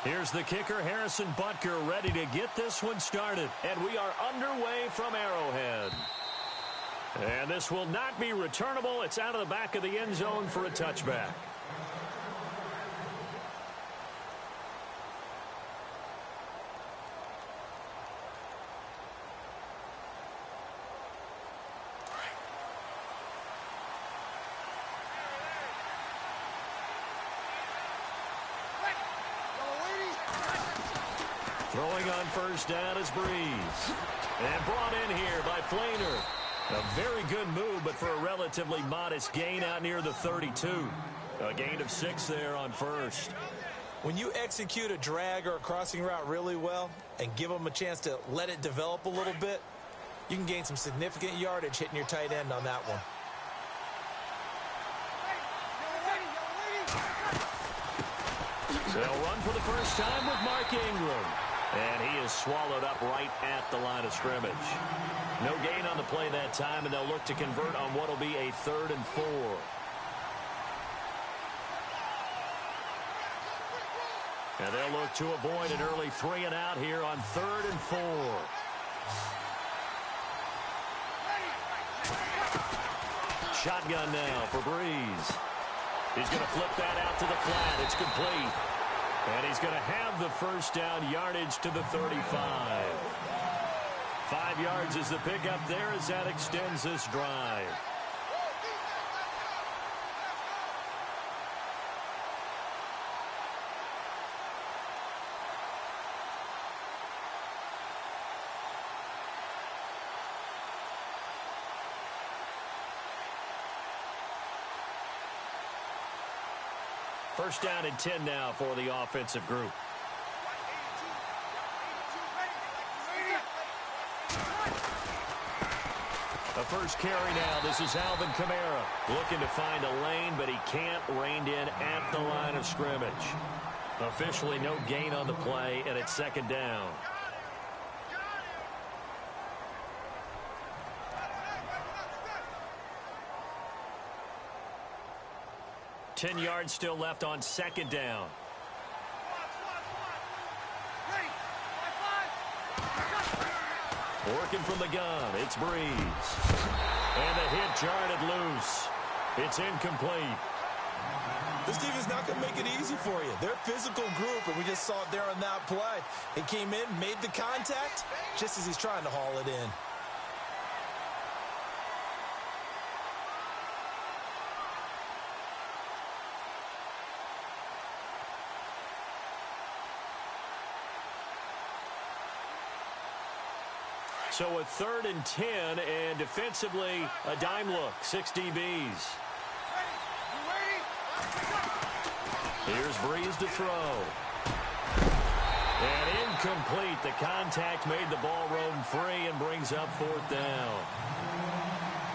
Here's the kicker, Harrison Butker, ready to get this one started. And we are underway from Arrowhead. And this will not be returnable. It's out of the back of the end zone for a touchback. Throwing on first down is Breeze. And brought in here by Flainer. A very good move, but for a relatively modest gain out near the 32. A gain of 6 there on first. When you execute a drag or a crossing route really well and give them a chance to let it develop a little bit, you can gain some significant yardage hitting your tight end on that one. They'll run for the first time with Mark Ingram. And he is swallowed up right at the line of scrimmage. No gain on the play that time, and they'll look to convert on what will be a 3rd and 4. And they'll look to avoid an early 3 and out here on 3rd and 4. Shotgun now for Breeze. He's going to flip that out to the flat. It's complete. And he's going to have the first down yardage to the 35. 5 yards is the pickup there as that extends this drive. First down and 10 now for the offensive group. A first carry now. This is Alvin Kamara looking to find a lane, but he can't. Reined in at the line of scrimmage. Officially no gain on the play, and it's 2nd down. Ten yards still left on 2nd down. Working from the gun, it's Breeze. And the hit jarred loose. It's incomplete. This team is not going to make it easy for you. They're a physical group, and we just saw it there on that play. He came in, made the contact, just as he's trying to haul it in. So a 3rd and 10, and defensively a dime look. 6 DBs. Here's Breeze to throw. And incomplete. The contact made the ball roam free and brings up 4th down.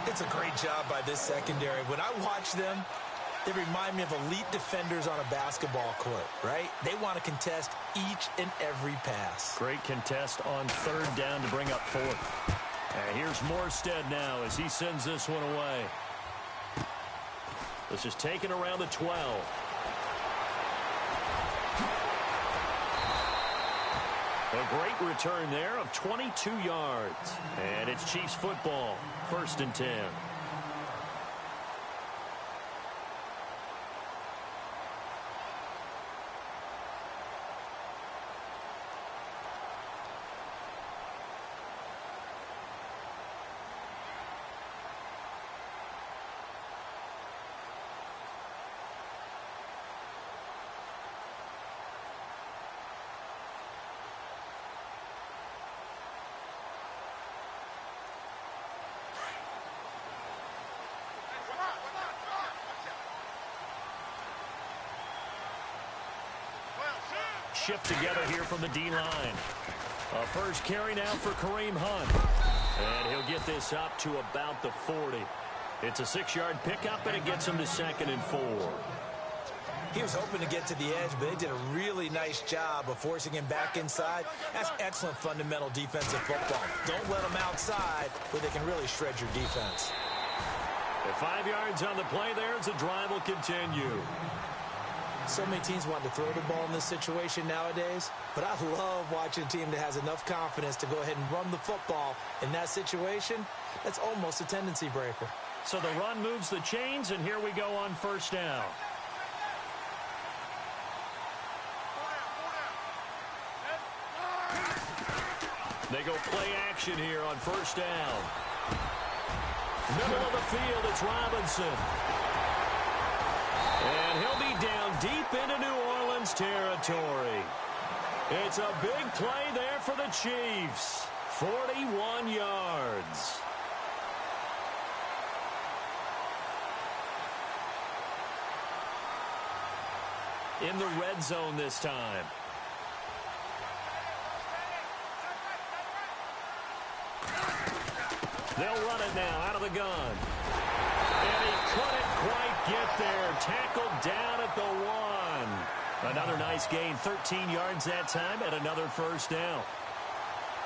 It's a great job by this secondary. When I watch them, they remind me of elite defenders on a basketball court, right? They want to contest each and every pass. Great contest on 3rd down to bring up 4th. And here's Morstead now as he sends this one away. This is taken around the 12. A great return there of 22 yards. And it's Chiefs football, 1st and 10. Shift together here from the D-line. A first carry now for Kareem Hunt. And he'll get this up to about the 40. It's a 6-yard pickup, and it gets him to 2nd and 4. He was hoping to get to the edge, but they did a really nice job of forcing him back inside. That's excellent fundamental defensive football. Don't let them outside where they can really shred your defense. At 5 yards on the play there as the drive will continue. So many teams want to throw the ball in this situation nowadays, but I love watching a team that has enough confidence to go ahead and run the football. In that situation, that's almost a tendency breaker. So the run moves the chains, and here we go on first down. They go play action here on first down. Middle of the field, it's Robinson. And he'll be down deep into New Orleans territory. It's a big play there for the Chiefs. 41 yards. In the red zone this time. They'll run it now out of the gun. And he couldn't quite get there. Tackled down at the 1. Another nice gain, 13 yards that time, and another first down.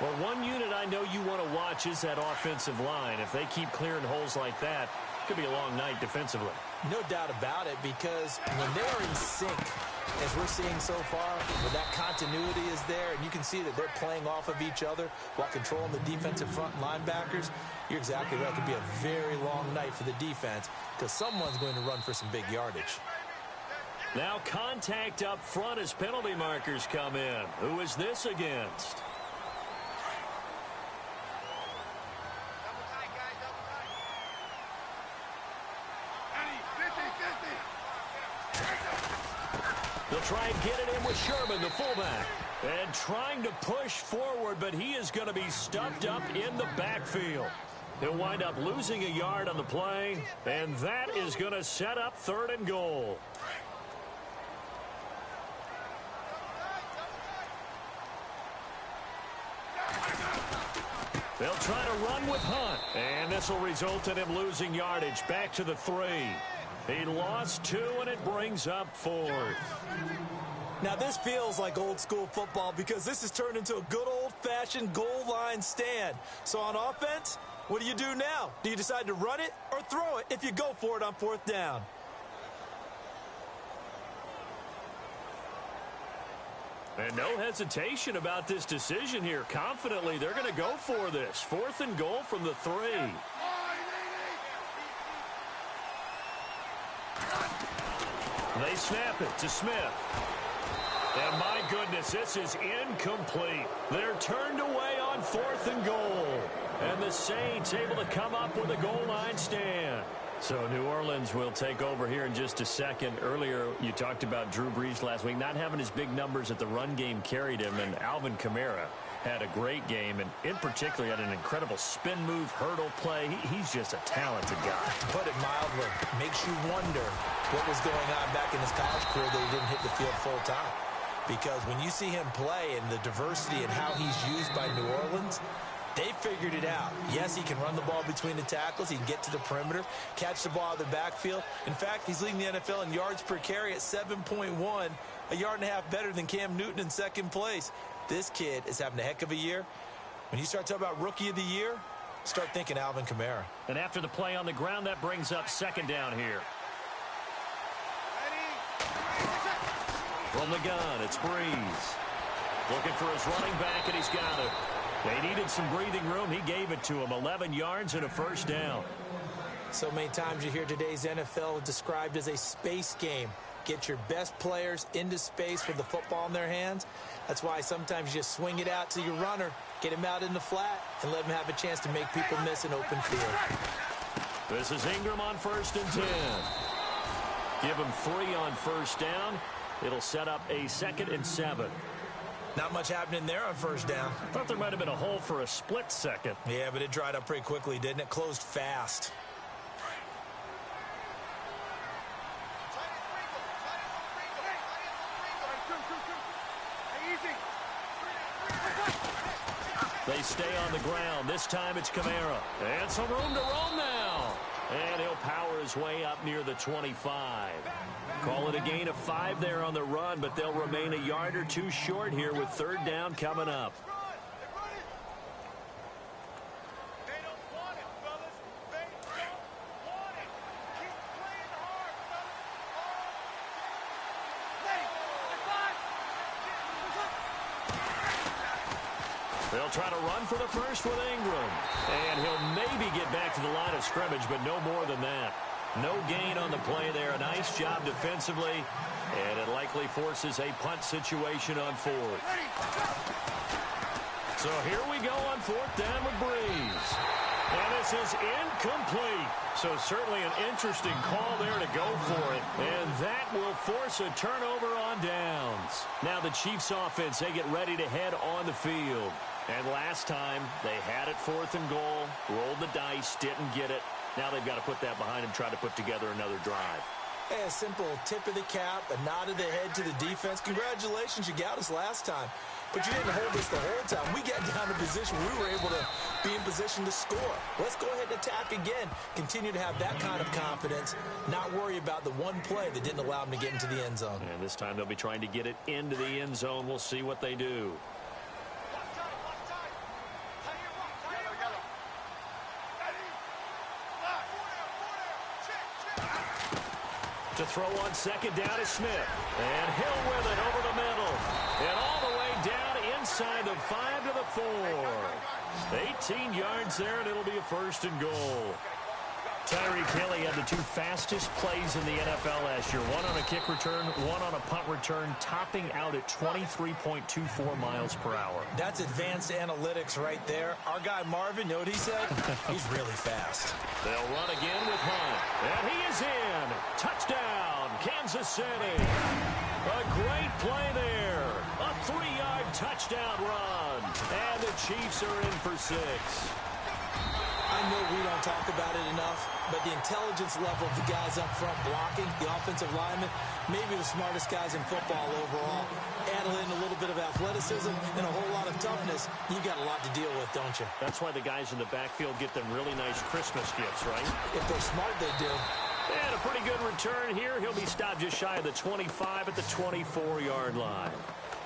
Well, one unit I know you want to watch is that offensive line. If they keep clearing holes like that, it could be a long night defensively. No doubt about it, because when they are in sync, as we're seeing so far, when that continuity is there, and you can see that they're playing off of each other while controlling the defensive front linebackers, you're exactly right. It could be a very long night for the defense because someone's going to run for some big yardage. Now contact up front as penalty markers come in. Who is this against? They'll try and get it in with Sherman, the fullback. And trying to push forward, but he is going to be stuffed up in the backfield. He'll wind up losing a yard on the play, and that is going to set up 3rd and goal. They'll try to run with Hunt, and this will result in him losing yardage back to the 3. He lost 2, and it brings up 4th. Now, this feels like old-school football because this has turned into a good old-fashioned goal line stand. So on offense, what do you do now? Do you decide to run it or throw it if you go for it on 4th down? And no hesitation about this decision here. Confidently, they're going to go for this. 4th and goal from the 3. They snap it to Smith. And my goodness, this is incomplete. They're turned away on 4th and goal. And the Saints able to come up with a goal line stand. So New Orleans will take over here in just a second. Earlier, you talked about Drew Brees last week not having his big numbers at the run game carried him. And Alvin Kamara had a great game. And in particular, had an incredible spin move, hurdle play. He's just a talented guy. Put it mildly. Makes you wonder what was going on back in his college career that he didn't hit the field full time. Because when you see him play and the diversity and how he's used by New Orleans, they figured it out. Yes, he can run the ball between the tackles. He can get to the perimeter, catch the ball out of the backfield. In fact, he's leading the NFL in yards per carry at 7.1, a yard and a half better than Cam Newton in 2nd place. This kid is having a heck of a year. When you start talking about Rookie of the Year, start thinking Alvin Kamara. And after the play on the ground, that brings up 2nd down here. From the gun, it's Brees. Looking for his running back, and he's got it. They needed some breathing room. He gave it to him. 11 yards and a 1st down. So many times you hear today's NFL described as a space game. Get your best players into space with the football in their hands. That's why sometimes you just swing it out to your runner, get him out in the flat, and let him have a chance to make people miss an open field. This is Ingram on 1st and 10. Give him 3 on 1st down. It'll set up a 2nd and 7. Not much happening there on 1st down. I thought there might have been a hole for a split second. Yeah, but it dried up pretty quickly, didn't it? Closed fast. They stay on the ground. This time it's Kamara. And some room to roam now. And he'll power his way up near the 25. Call it a gain of 5 there on the run, but they'll remain a yard or 2 short here with 3rd down coming up. They'll try to run for the first with Ingram. And he'll maybe get back to the line of scrimmage, but no more than that. No gain on the play there. A nice job defensively. And it likely forces a punt situation on fourth. So here we go on fourth down with Breeze. And this is incomplete. So certainly an interesting call there to go for it. And that will force a turnover on downs. Now the Chiefs offense, they get ready to head on the field. And last time they had it fourth and goal, rolled the dice, didn't get it. Now they've got to put that behind them, try to put together another drive. Hey, a simple tip of the cap, a nod of the head to the defense. Congratulations, you got us last time. But you didn't hold us the whole time. We got down to position. We were able to be in position to score. Let's go ahead and attack again. Continue to have that kind of confidence. Not worry about the one play that didn't allow them to get into the end zone. And this time they'll be trying to get it into the end zone. We'll see what they do. To throw on second down is Smith. And Hill with it over the middle. And all the way down inside the 5 to the 4. 18 yards there, and it'll be a first and goal. Tyreek Hill had the 2 fastest plays in the NFL last year. One on a kick return, one on a punt return, topping out at 23.24 miles per hour. That's advanced analytics right there. Our guy Marvin, you know what he said? He's really fast. They'll run again with Hunt. And he is in. Touchdown, Kansas City. A great play there. A 3-yard touchdown run. And the Chiefs are in for 6. I know we don't talk about it enough, but the intelligence level of the guys up front blocking, the offensive linemen, maybe the smartest guys in football overall. Add in a little bit of athleticism and a whole lot of toughness. You got a lot to deal with, don't you? That's why the guys in the backfield get them really nice Christmas gifts, right? If they're smart, they do. And a pretty good return here. He'll be stopped just shy of the 25 at the 24-yard line.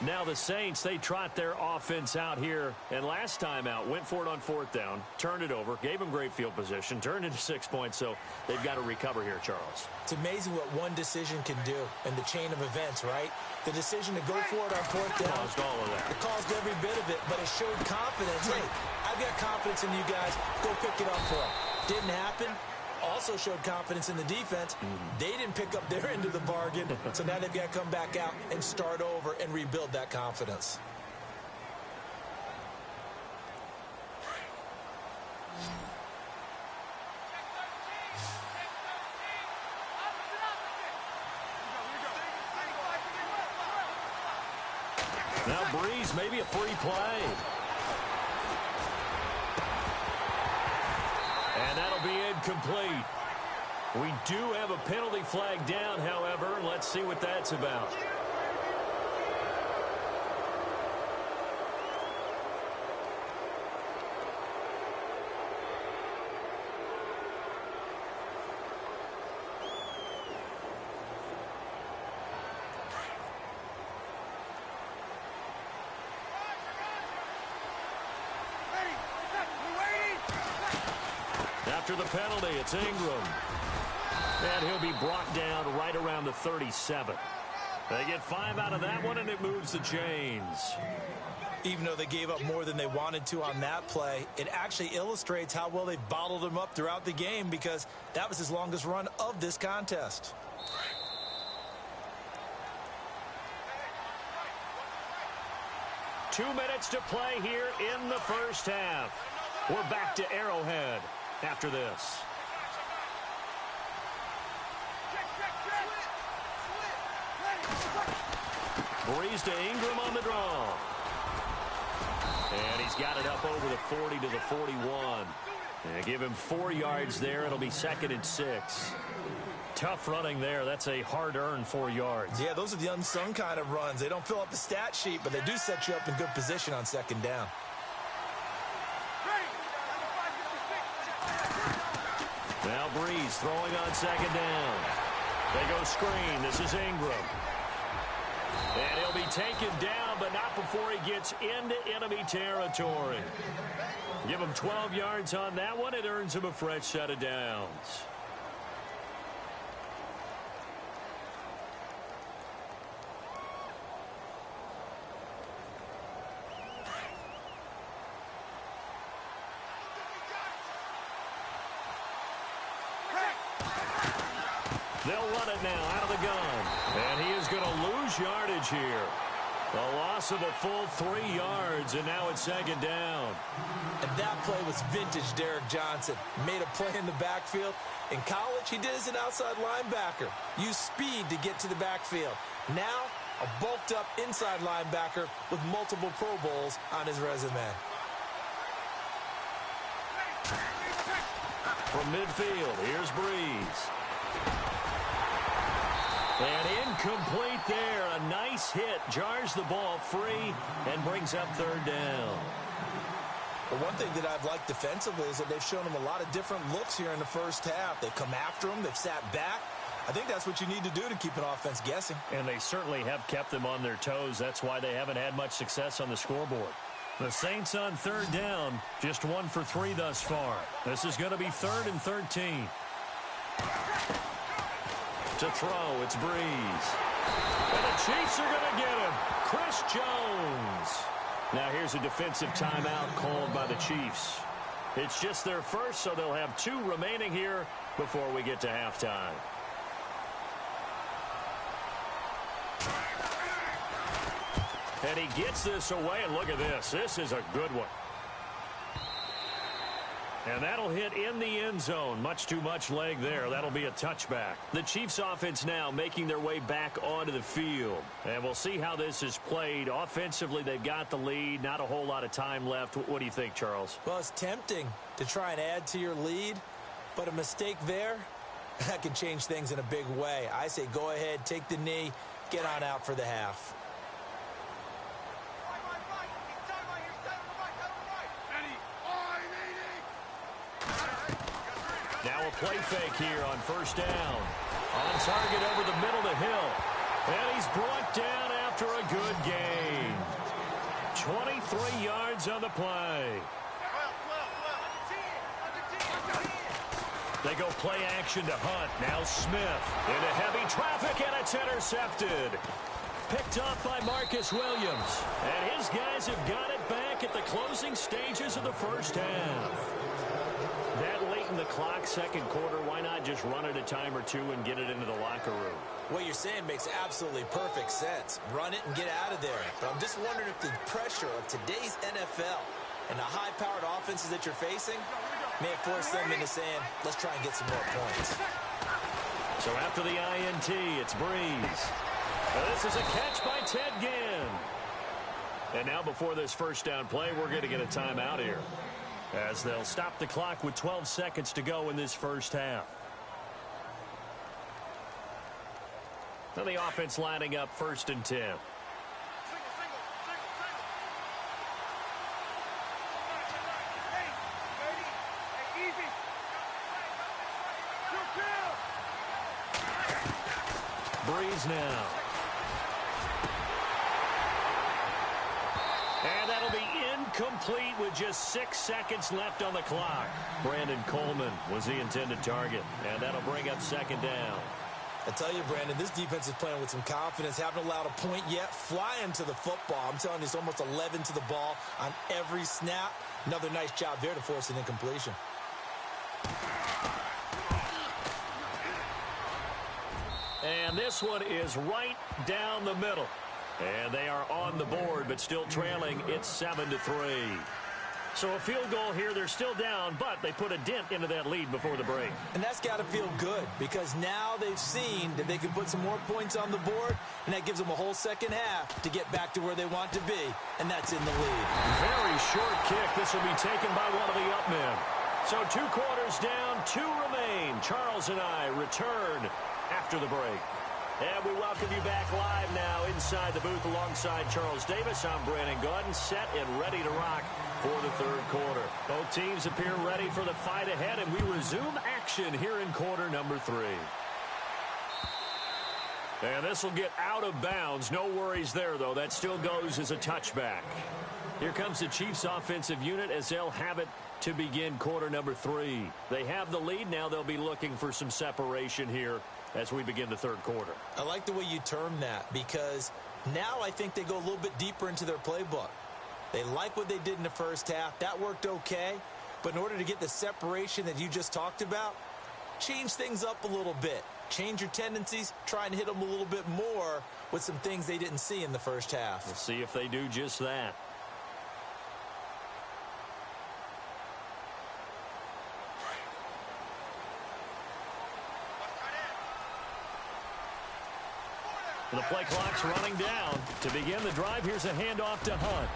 Now the Saints, they trot their offense out here. And last time out, went for it on fourth down, turned it over, gave them great field position, turned into 6 points. So they've got to recover here, Charles. It's amazing what one decision can do in the chain of events, right? The decision to go for it on fourth down. Caused all of that. It caused every bit of it, but it showed confidence. Hey, I've got confidence in you guys. Go pick it up for them. Didn't happen. Also showed confidence in the defense. They didn't pick up their end of the bargain, so now they've got to come back out and start over and rebuild that confidence. Now Breeze, maybe a free play. And that'll be incomplete. We do have a penalty flag down, however. Let's see what that's about. After the penalty, it's Ingram. And he'll be brought down right around the 37. They get 5 out of that one, and it moves the chains. Even though they gave up more than they wanted to on that play, it actually illustrates how well they bottled them up throughout the game, because that was his longest run of this contest. Two minutes to play here in the first half. We're back to Arrowhead after this. Breeze to Ingram on the draw. And he's got it up over the 40 to the 41. And give him 4 yards there. It'll be 2nd and 6. Tough running there. That's a hard-earned 4 yards. Yeah, those are the unsung kind of runs. They don't fill up the stat sheet, but they do set you up in good position on 2nd down. Now Breeze throwing on 2nd down. They go screen. This is Ingram. And he'll be taken down, but not before he gets into enemy territory. Give him 12 yards on that one. It earns him a fresh set of downs. They'll run it now out of the gun. And he is going to lose yardage here. A loss of a full 3 yards, and now it's second down. And that play was vintage Derek Johnson. Made a play in the backfield. In college, he did as an outside linebacker. Used speed to get to the backfield. Now, a bulked-up inside linebacker with multiple Pro Bowls on his resume. From midfield, here's Breeze. And incomplete there. A nice hit. Jars the ball free and brings up third down. Well, one thing that I've liked defensively is that they've shown him a lot of different looks here in the first half. They've come after him. They've sat back. I think that's what you need to do to keep an offense guessing. And they certainly have kept them on their toes. That's why they haven't had much success on the scoreboard. The Saints on third down, just 1 for 3 thus far. This is going to be 3rd and 13. To throw, it's Breeze. And the Chiefs are going to get him. Chris Jones. Now here's a defensive timeout called by the Chiefs. It's just their first, so they'll have 2 remaining here before we get to halftime. And he gets this away, and look at this. This is a good one. And that'll hit in the end zone. Much too much leg there. That'll be a touchback. The Chiefs offense now making their way back onto the field. And we'll see how this is played. Offensively, they've got the lead. Not a whole lot of time left. What do you think, Charles? Well, it's tempting to try and add to your lead, but a mistake there, that can change things in a big way. I say go ahead, take the knee, get on out for the half. Now a play fake here on first down. On target over the middle to Hill. And he's brought down after a good gain. 23 yards on the play. They go play action to Hunt. Now Smith into heavy traffic, and it's intercepted. Picked off by Marcus Williams. And his guys have got it back at the closing stages of the first half. That late in the clock, second quarter, why not just run it a time or two and get it into the locker room? What you're saying makes absolutely perfect sense. Run it and get out of there. But I'm just wondering if the pressure of today's NFL and the high-powered offenses that you're facing may force them into saying, let's try and get some more points. So after the INT, it's Breeze. This is a catch by Ted Ginn. And now before this first down play, we're going to get a timeout here, as they'll stop the clock with 12 seconds to go in this first half. Now the offense lining up 1st and 10. Breeze now. And that'll be incomplete with just 6 seconds left on the clock. Brandon Coleman was the intended target, and that'll bring up 2nd down. I tell you, Brandon, this defense is playing with some confidence. Haven't allowed a point yet. Flying to the football. I'm telling you, it's almost 11 to the ball on every snap. Another nice job there to force an incompletion. And this one is right down the middle. And they are on the board, but still trailing. It's 7-3. So a field goal here. They're still down, but they put a dent into that lead before the break. And that's got to feel good, because now they've seen that they can put some more points on the board, and that gives them a whole second half to get back to where they want to be, and that's in the lead. Very short kick. This will be taken by one of the up men. So 2 quarters down, 2 remain. Charles and I return after the break. And we welcome you back live now inside the booth alongside Charles Davis. I'm Brandon Gaudin, set and ready to rock for the 3rd quarter. Both teams appear ready for the fight ahead, and we resume action here in quarter number 3. And this will get out of bounds. No worries there, though. That still goes as a touchback. Here comes the Chiefs offensive unit as they'll have it to begin quarter number 3. They have the lead. Now they'll be looking for some separation here as we begin the 3rd quarter. I like the way you term that, because now I think they go a little bit deeper into their playbook. They like what they did in the first half. That worked okay. But in order to get the separation that you just talked about, change things up a little bit. change your tendencies, try and hit them a little bit more with some things they didn't see in the first half. We'll see if they do just that. The play clock's running down. To begin the drive, here's a handoff to Hunt.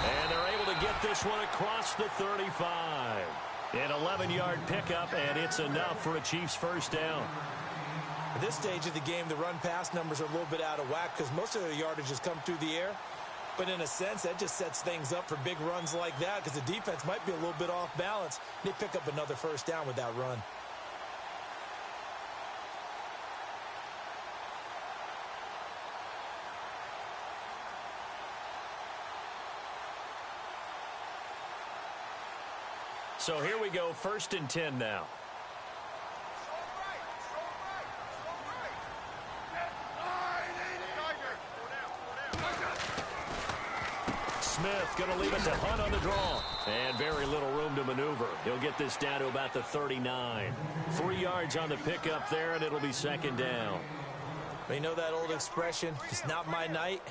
And they're able to get this one across the 35. An 11-yard pickup, and it's enough for a Chiefs first down. At this stage of the game, the run-pass numbers are a little bit out of whack because most of the yardage has come through the air. But in a sense, that just sets things up for big runs like that because the defense might be a little bit off balance. They pick up another first down with that run. So here we go, 1st and 10 now. Smith going to leave it to Hunt on the draw. And very little room to maneuver. He'll get this down to about the 39. 3 yards on the pickup there, and it'll be 2nd down. You know that old expression, it's not my night?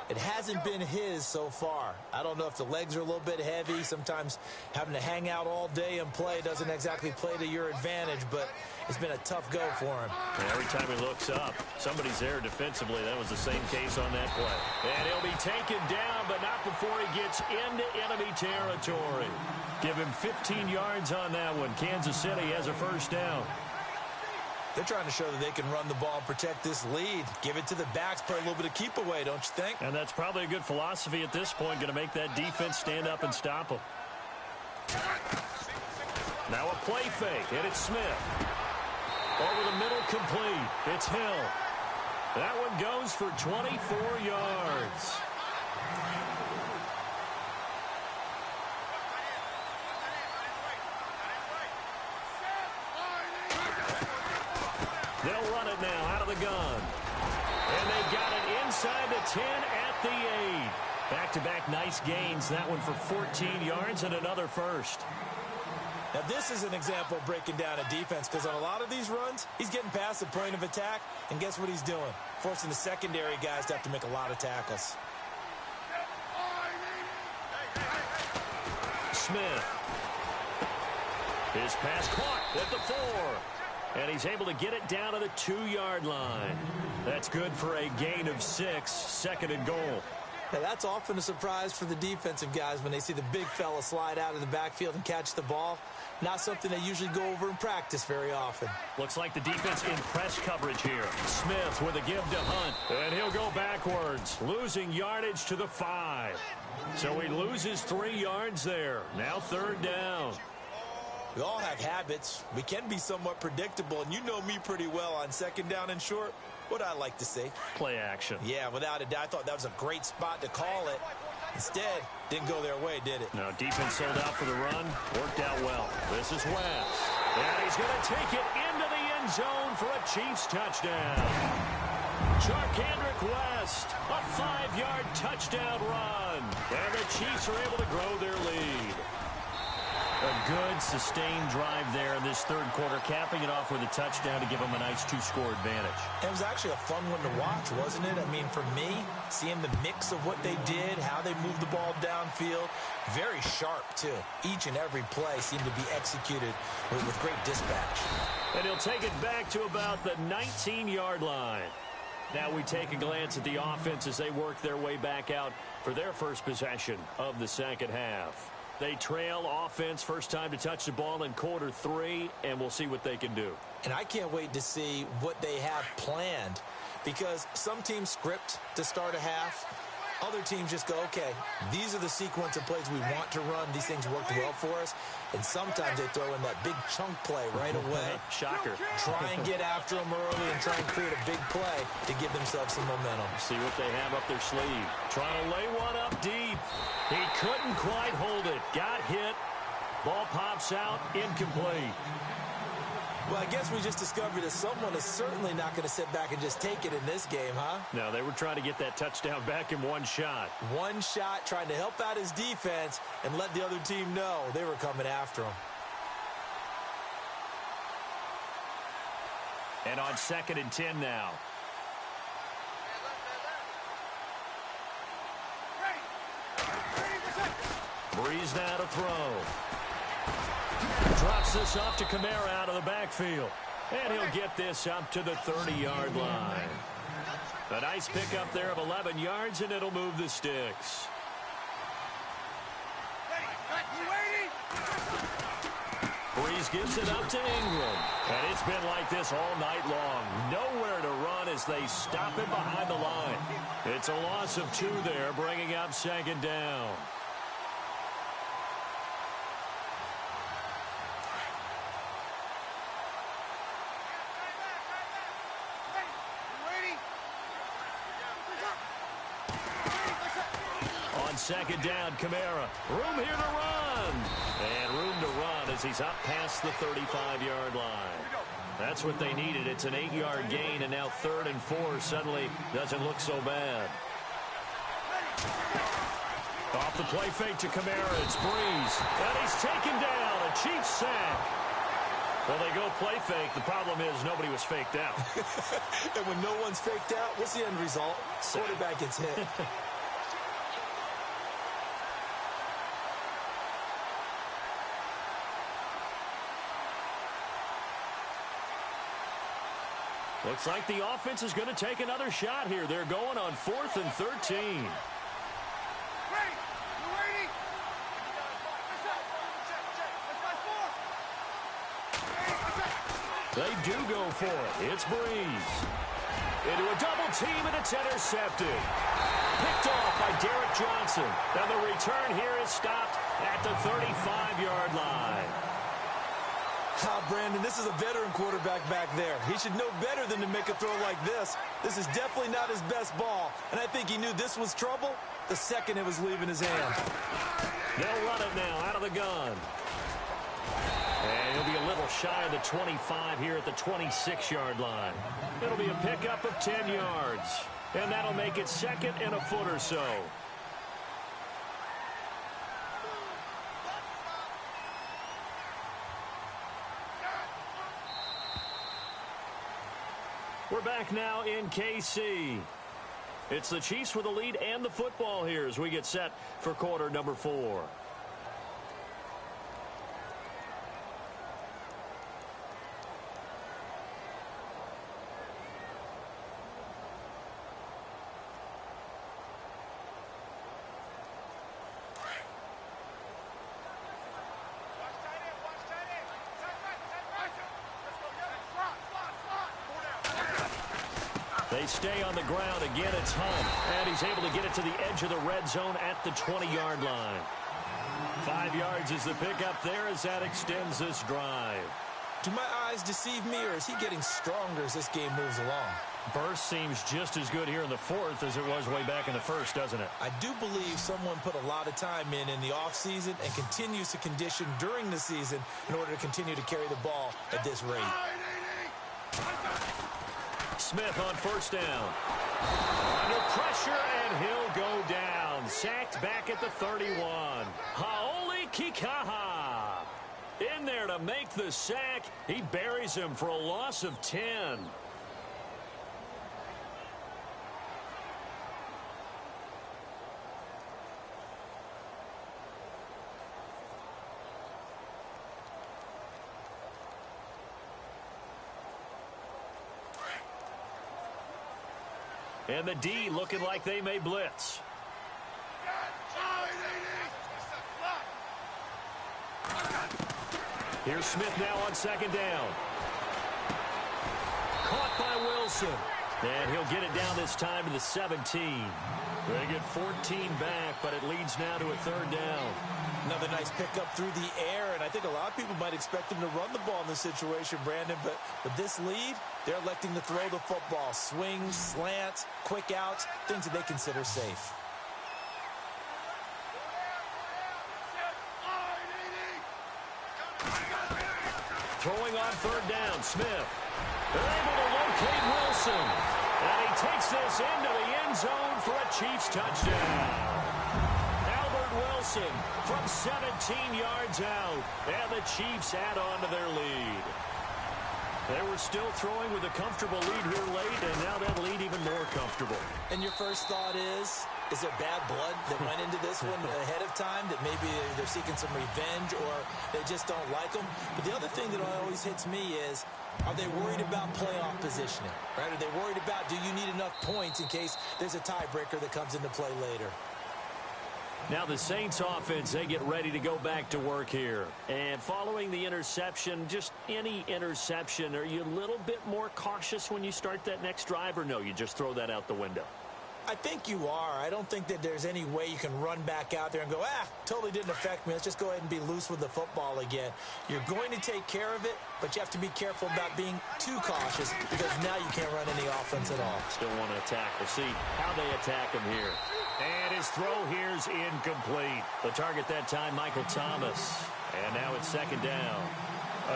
It hasn't been his so far. I don't know if the legs are a little bit heavy. Sometimes having to hang out all day and play doesn't exactly play to your advantage, but it's been a tough go for him. And every time he looks up, somebody's there defensively. That was the same case on that play. And he'll be taken down, but not before he gets into enemy territory. Give him 15 yards on that one. Kansas City has a first down. They're trying to show that they can run the ball and protect this lead. Give it to the backs, play a little bit of keep away, don't you think? And that's probably a good philosophy at this point, going to make that defense stand up and stop them. Now a play fake, and it's Smith. Over the middle, complete. It's Hill. That one goes for 24 yards. They'll run it now out of the gun. And they got it inside the 10 at the 8. Back-to-back nice gains. That one for 14 yards and another first. Now, this is an example of breaking down a defense because on a lot of these runs, he's getting past the point of attack, and guess what he's doing? Forcing the secondary guys to have to make a lot of tackles. Smith. His pass caught at the 4. And he's able to get it down to the 2-yard line. That's good for a gain of 6, 2nd and goal. Now, that's often a surprise for the defensive guys when they see the big fella slide out of the backfield and catch the ball. Not something they usually go over in practice very often. Looks like the defense in press coverage here. Smith with a give to Hunt. And he'll go backwards, losing yardage to the 5. So he loses 3 yards there. Now 3rd down. We all have habits. We can be somewhat predictable, and you know me pretty well on 2nd down and short. What I like to see. Play action. Yeah, without a doubt. I thought that was a great spot to call it. Instead, didn't go their way, did it? No, defense sold out for the run. Worked out well. This is West. And he's going to take it into the end zone for a Chiefs touchdown. Charkandrick West, a 5-yard touchdown run. And the Chiefs are able to grow their lead. A good, sustained drive there in this 3rd quarter, capping it off with a touchdown to give them a nice 2-score advantage. It was actually a fun one to watch, wasn't it? I mean, for me, seeing the mix of what they did, how they moved the ball downfield, very sharp, too. Each and every play seemed to be executed with great dispatch. And he'll take it back to about the 19-yard line. Now we take a glance at the offense as they work their way back out for their first possession of the 2nd half. They trail offense, first time to touch the ball in quarter 3, and we'll see what they can do. And I can't wait to see what they have planned because some teams script to start a half. Other teams just go, okay, these are the sequence of plays we want to run. These things worked well for us. And sometimes they throw in that big chunk play right away. Shocker. Try and get after them early and try and create a big play to give themselves some momentum. See what they have up their sleeve. Trying to lay one up deep. He couldn't quite hold it. Got hit. Ball pops out. Incomplete. Well, I guess we just discovered that someone is certainly not going to sit back and just take it in this game, huh? No, they were trying to get that touchdown back in one shot. One shot, trying to help out his defense and let the other team know they were coming after him. And on 2nd and 10 now. Breeze now to throw. Drops this off to Kamara out of the backfield. And he'll get this up to the 30-yard line. A nice pickup there of 11 yards, and it'll move the sticks. Breeze gives it up to Ingram. And it's been like this all night long. Nowhere to run as they stop him behind the line. It's a loss of 2 there, bringing up 2nd down. On 2nd down, Kamara. Room here to run. And room to run as he's up past the 35-yard line. That's what they needed. It's an 8-yard gain, and now 3rd and 4 suddenly doesn't look so bad. Off the play fake to Kamara. It's Breeze. And he's taken down. A Chiefs sack. Well, they go play fake. The problem is nobody was faked out. And when no one's faked out, what's the end result? Quarterback gets hit. Looks like the offense is going to take another shot here. They're going on 4th and 13. They do go for it. It's Breeze. Into a double team, and it's intercepted. Picked off by Derek Johnson. And the return here is stopped at the 35-yard line. Brandon, this is a veteran quarterback back there. He should know better than to make a throw like this. This is definitely not his best ball, and I think he knew this was trouble the second it was leaving his hand. They'll run it now out of the gun. And he'll be a little shy of the 25 here at the 26-yard line. It'll be a pickup of 10 yards, and that'll make it 2nd and a foot or so. We're back now in KC. It's the Chiefs with the lead and the football here as we get set for quarter number 4. They stay on the ground. Again, it's Hunt. And he's able to get it to the edge of the red zone at the 20-yard line. 5 yards is the pickup there as that extends this drive. Do my eyes deceive me, or is he getting stronger as this game moves along? Burst seems just as good here in the 4th as it was way back in the 1st, doesn't it? I do believe someone put a lot of time in the offseason and continues to condition during the season in order to continue to carry the ball at this rate. Smith on 1st down. Under pressure, and he'll go down. Sacked back at the 31. Haoli Kikaha in there to make the sack. He buries him for a loss of 10. And the D looking like they may blitz. Here's Smith now on 2nd down. Caught by Wilson. And he'll get it down this time to the 17. They get 14 back, but it leads now to a 3rd down. Another nice pickup through the air, and I think a lot of people might expect him to run the ball in this situation, Brandon, but with this lead, they're electing to throw the football. Swings, slants, quick outs, things that they consider safe. Throwing on 3rd down, Smith. They're able to locate Wilson. And he takes this into the end zone for a Chiefs touchdown. Wilson from 17 yards out, and the Chiefs add on to their lead. They were still throwing with a comfortable lead here late, and now that lead even more comfortable. And your first thought is there bad blood that went into this one ahead of time, that maybe they're seeking some revenge or they just don't like them? But the other thing that always hits me is, are they worried about playoff positioning? Right? Are they worried about, do you need enough points in case there's a tiebreaker that comes into play later? Now the Saints offense, they get ready to go back to work here. And following the interception, just any interception, are you a little bit more cautious when you start that next drive, or no, you just throw that out the window? I think you are. I don't think that there's any way you can run back out there and go, totally didn't affect me. Let's just go ahead and be loose with the football again. You're going to take care of it, but you have to be careful about being too cautious because now you can't run any offense at all. Still want to attack. We'll see how they attack him here. And his throw here's incomplete. The target that time, Michael Thomas. And now it's second down.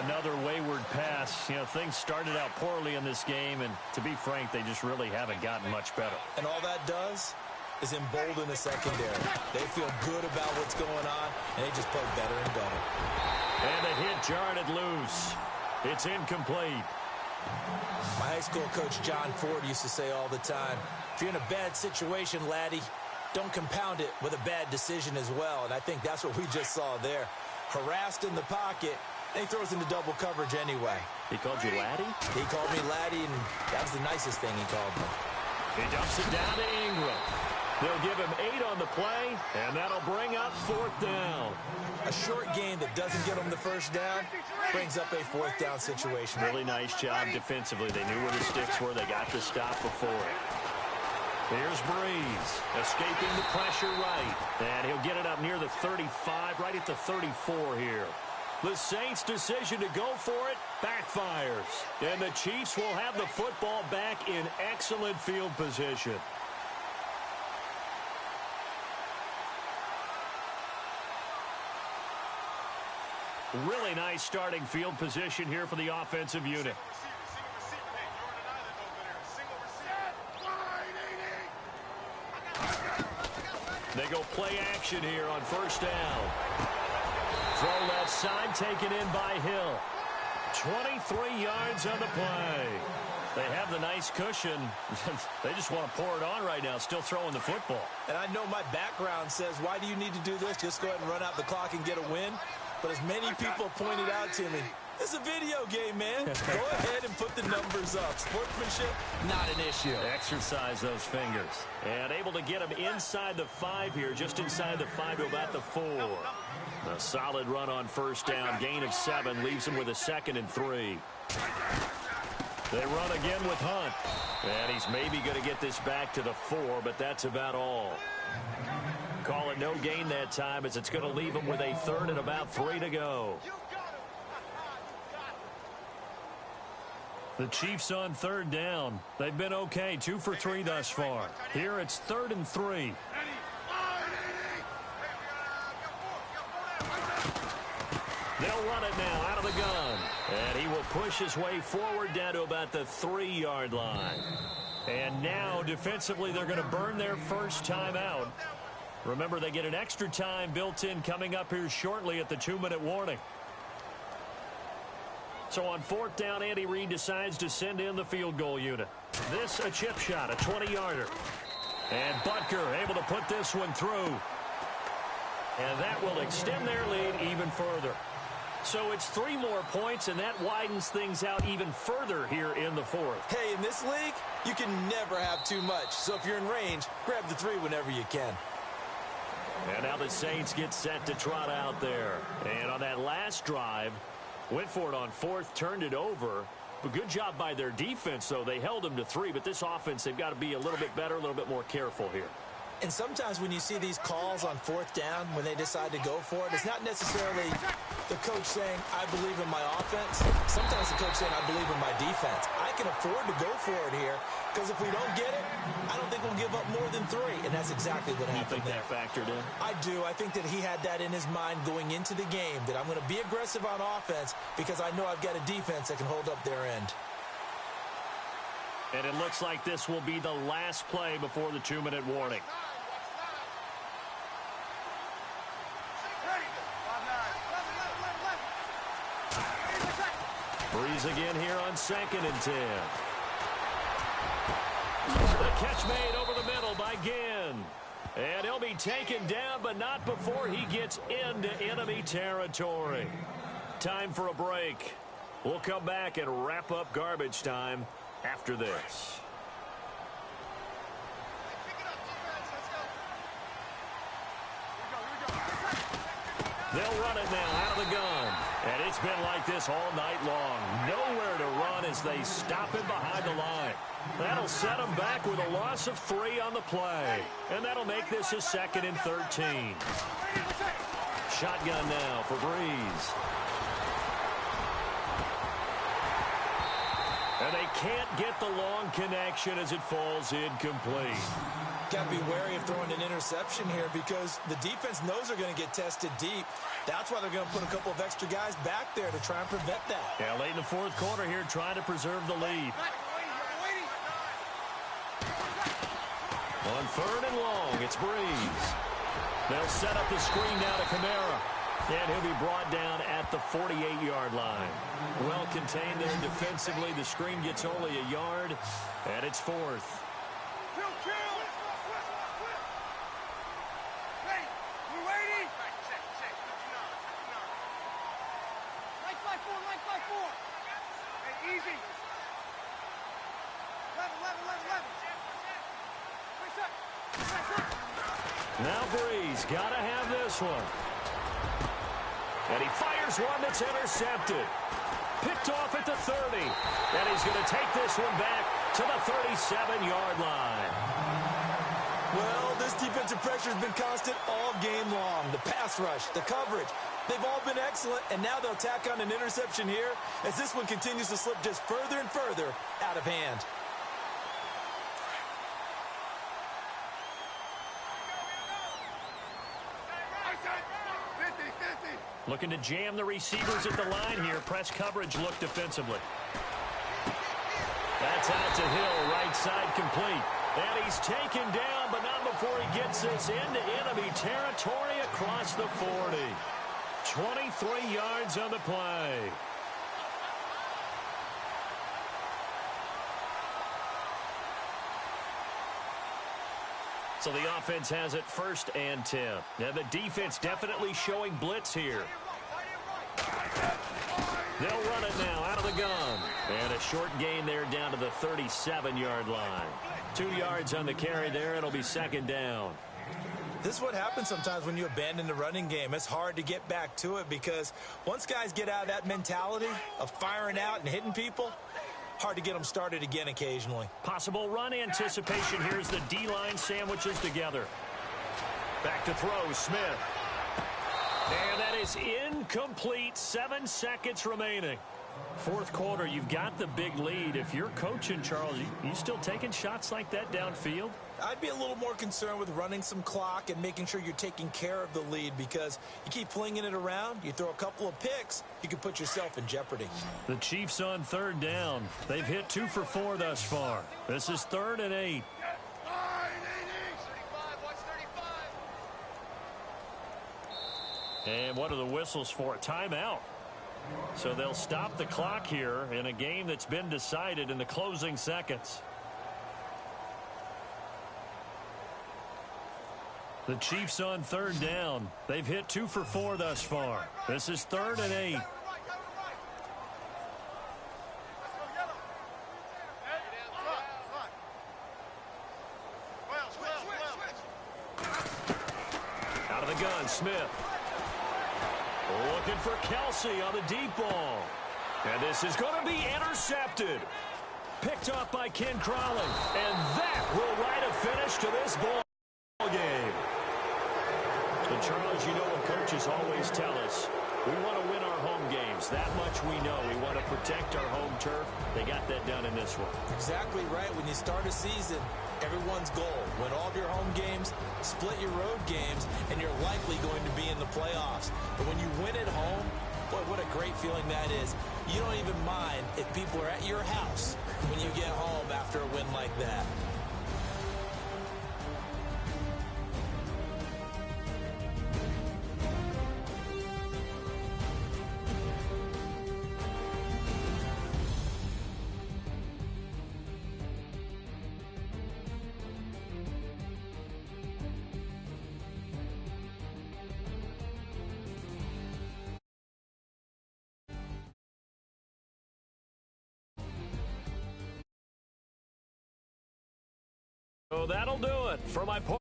Another wayward pass. You know, things started out poorly in this game, and to be frank, they just really haven't gotten much better. And all that does is embolden the secondary. They feel good about what's going on, and they just play better and better. And the hit jarred it loose. It's incomplete. My high school coach, John Ford, used to say all the time, if you're in a bad situation, laddie, don't compound it with a bad decision as well. And I think that's what we just saw there. Harassed in the pocket, and he throws into double coverage anyway. He called you laddie? He called me laddie, and that was the nicest thing he called me. He dumps it down to Ingram. They'll give him 8 on the play, and that'll bring up 4th down. A short game that doesn't get them the first down brings up a 4th down situation. Really nice job defensively. They knew where the sticks were. They got the stop before it. Here's Breeze, escaping the pressure right. And he'll get it up near the 35, right at the 34 here. The Saints' decision to go for it backfires. And the Chiefs will have the football back in excellent field position. Really nice starting field position here for the offensive unit. They go play action here on first down. Throw left side, taken in by Hill. 23 yards on the play. They have the nice cushion. They just want to pour it on right now, still throwing the football. And I know my background says, why do you need to do this? Just go ahead and run out the clock and get a win. But as many people pointed out to me, it's a video game, man. Go ahead and put the numbers up. Sportsmanship, not an issue. Exercise those fingers. And able to get him inside the 5 here, just inside the 5 to about the 4. A solid run on first down, gain of 7, leaves him with a 2nd and 3. They run again with Hunt. And he's maybe going to get this back to the 4, but that's about all. Call it no gain that time, as it's going to leave him with a 3rd and about 3 to go. The Chiefs on 3rd down. They've been okay, 2 for 3 thus far. Here it's 3rd and 3. They'll run it now out of the gun. And he will push his way forward down to about the 3-yard line. And now defensively they're going to burn their first time out. Remember, they get an extra time built in coming up here shortly at the 2-minute warning. So on 4th down, Andy Reid decides to send in the field goal unit. This a chip shot, a 20-yarder. And Butker able to put this one through. And that will extend their lead even further. So it's 3 more points, and that widens things out even further here in the 4th. Hey, in this league, you can never have too much. So if you're in range, grab the 3 whenever you can. And now the Saints get set to trot out there. And on that last drive, went for it on 4th, turned it over. But good job by their defense, though. They held them to 3, but this offense, they've got to be a little bit better, a little bit more careful here. And sometimes when you see these calls on 4th down, when they decide to go for it, it's not necessarily the coach saying, I believe in my offense. Sometimes the coach saying, I believe in my defense. I can afford to go for it here, because if we don't get it, I don't think we'll give up more than 3. And that's exactly what happened there. You think that factored in? I do. I think that he had that in his mind going into the game, that I'm going to be aggressive on offense because I know I've got a defense that can hold up their end. And it looks like this will be the last play before the 2-minute warning. Breeze again here on 2nd and 10. The catch made over the middle by Ginn. And he'll be taken down, but not before he gets into enemy territory. Time for a break. We'll come back and wrap up garbage time after this. They'll run it now out of the gun. And it's been like this all night long. Nowhere to run as they stop him behind the line. That'll set him back with a loss of 3 on the play. And that'll make this a 2nd and 13. Shotgun now for Breeze. And they can't get the long connection as it falls incomplete. Got to be wary of throwing an interception here because the defense knows they're going to get tested deep. That's why they're going to put a couple of extra guys back there to try and prevent that. Yeah, late in the 4th quarter here trying to preserve the lead. On 3rd and long, it's Breeze. They'll set up the screen now to Kamara. And he'll be brought down at the 48-yard line. Well contained there defensively. The screen gets only a yard, and it's 4th. Now Breeze got to have this one. And he fires one that's intercepted. Picked off at the 30. And he's going to take this one back to the 37-yard line. Well, this defensive pressure has been constant all game long. The pass rush, the coverage, they've all been excellent. And now they'll tack on an interception here as this one continues to slip just further and further out of hand. Looking to jam the receivers at the line here. Press coverage look defensively. That's out to Hill, right side complete. And he's taken down, but not before he gets this into enemy territory across the 40. 23 yards on the play. So the offense has it 1st and 10. Now the defense definitely showing blitz here. They'll run it now out of the gun. And a short gain there down to the 37-yard line. 2 yards on the carry there. It'll be 2nd down. This is what happens sometimes when you abandon the running game. It's hard to get back to it because once guys get out of that mentality of firing out and hitting people, hard to get them started again occasionally. Possible run anticipation here as the D-line sandwiches together. Back to throw, Smith. And that is incomplete. 7 seconds remaining. 4th quarter, you've got the big lead. If you're coaching, Charles, you still taking shots like that downfield? I'd be a little more concerned with running some clock and making sure you're taking care of the lead because you keep flinging it around, you throw a couple of picks, you can put yourself in jeopardy. The Chiefs on 3rd down. They've hit 2 for 4 thus far. This is 3rd and 8. And what are the whistles for? Timeout. So they'll stop the clock here in a game that's been decided in the closing seconds. The Chiefs on 3rd down. They've hit 2 for 4 thus far. This is 3rd and 8. Out of the gun, Smith. Looking for Kelsey on the deep ball. And this is going to be intercepted. Picked off by Ken Crowley. And that will write a finish to this ball game. And Charles, you know what coaches always tell us. We want to win our home games. That much we know. We want to protect our home turf. They got that done in this one. Exactly right. When you start a season, everyone's goal, win all of your home games, split your road games, and you're likely going to be in the playoffs. But when you win at home, boy, what a great feeling that is. You don't even mind if people are at your house when you get home after a win like that. So that'll do it for my point.